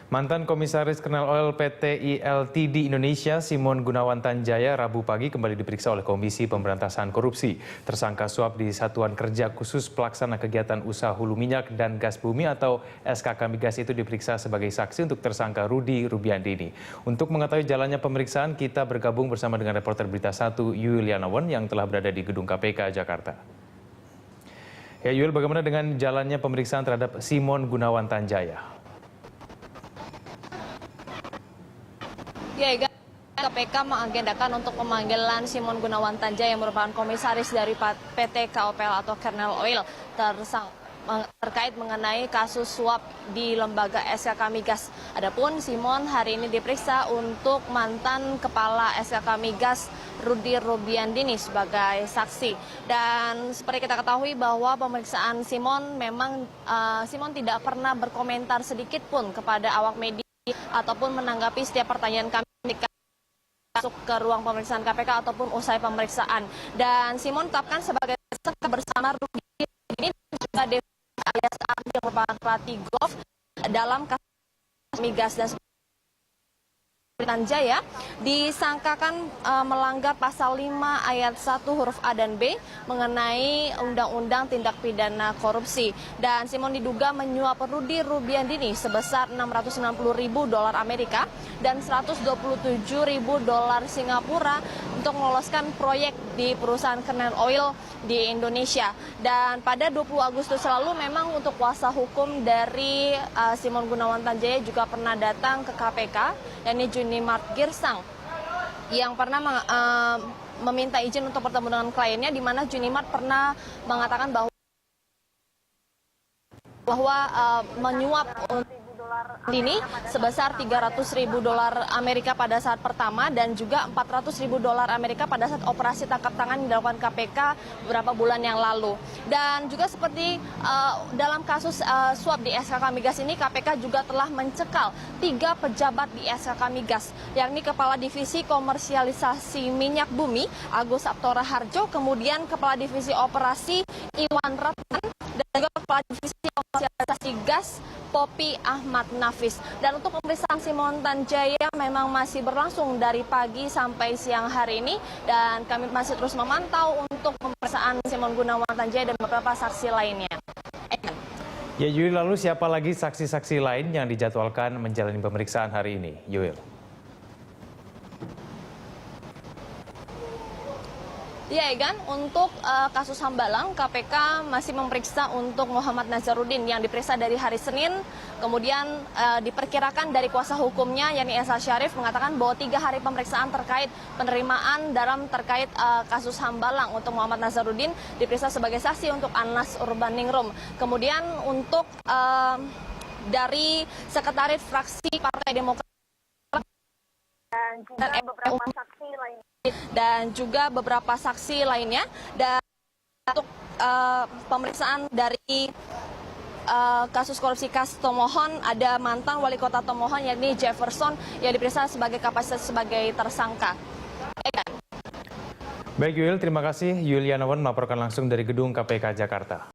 Mantan Komisaris Kernel Oil PT ILTD Indonesia, Simon Gunawan Tanjaya, Rabu pagi kembali diperiksa oleh Komisi Pemberantasan Korupsi. Tersangka suap di Satuan Kerja Khusus Pelaksana Kegiatan Usaha Hulu Minyak dan Gas Bumi atau SKK Migas itu diperiksa sebagai saksi untuk tersangka Rudy Rubiandini. Untuk mengetahui jalannya pemeriksaan, kita bergabung bersama dengan reporter Berita 1 Yulianawan yang telah berada di Gedung KPK Jakarta. Ya Yul, bagaimana dengan jalannya pemeriksaan terhadap Simon Gunawan Tanjaya? Ya, KPK mengagendakan untuk pemanggilan Simon Gunawan Tanjaya yang merupakan komisaris dari PT KOPL atau Kernel Oil terkait mengenai kasus suap di lembaga SKK Migas. Adapun Simon hari ini diperiksa untuk mantan kepala SKK Migas Rudy Rubiandini sebagai saksi. Dan seperti kita ketahui bahwa pemeriksaan Simon memang Simon tidak pernah berkomentar sedikit pun kepada awak media ataupun menanggapi setiap pertanyaan kami masuk ke ruang pemeriksaan KPK ataupun usai pemeriksaan. Dan Simon tetapkan sebagai tersangka bersama Rudy ini juga alias Ardi yang merupakan pelatih golf dalam kasus migas. Dan Tanjaya disangkakan melanggar pasal 5 ayat 1 huruf A dan B mengenai Undang-Undang Tindak Pidana Korupsi. Dan Simon diduga menyuap Rudy Rubiandini sebesar $690.000 Amerika dan $127.000 Singapura untuk meloloskan proyek di perusahaan Kernel Oil di Indonesia. Dan pada 20 Agustus lalu memang untuk kuasa hukum dari Simon Gunawan Tanjaya juga pernah datang ke KPK, yakni Junimart Girsang, yang pernah meminta izin untuk bertemu dengan kliennya, di mana Junimart pernah mengatakan bahwa menyuap ini sebesar $300.000 Amerika pada saat pertama dan juga $400.000 Amerika pada saat operasi tangkap tangan yang dilakukan KPK beberapa bulan yang lalu. Dan juga seperti dalam kasus suap di SKK Migas ini, KPK juga telah mencekal 3 pejabat di SKK Migas, yakni Kepala Divisi Komersialisasi Minyak Bumi Agus Saptora Harjo, kemudian Kepala Divisi Operasi Iwan Ratnan, dan juga Kepala Divisi Komersialisasi Gas Popi Ahmad Nafis. Dan untuk pemeriksaan Simon Tanjaya memang masih berlangsung dari pagi sampai siang hari ini, dan kami masih terus memantau untuk pemeriksaan Simon Gunawan Tanjaya dan beberapa saksi lainnya. Ya Yul, lalu siapa lagi saksi-saksi lain yang dijadwalkan menjalani pemeriksaan hari ini, Yul? Ya, Egan, untuk kasus Hambalang, KPK masih memeriksa untuk Muhammad Nazarudin yang diperiksa dari hari Senin. Kemudian diperkirakan dari kuasa hukumnya, yakni Esa Syarif, mengatakan bahwa 3 hari pemeriksaan terkait penerimaan terkait kasus Hambalang untuk Muhammad Nazarudin diperiksa sebagai saksi untuk Anas Urbaningrum. Kemudian untuk dari Sekretaris Fraksi Partai Demokrat dan juga beberapa saksi lainnya. Dan untuk pemeriksaan dari kasus korupsi Kas Tomohon, ada mantan wali kota Tomohon yakni Jefferson yang diperiksa sebagai kapasitas sebagai tersangka. Baik Yul, terima kasih. Yulianawan melaporkan langsung dari Gedung KPK Jakarta.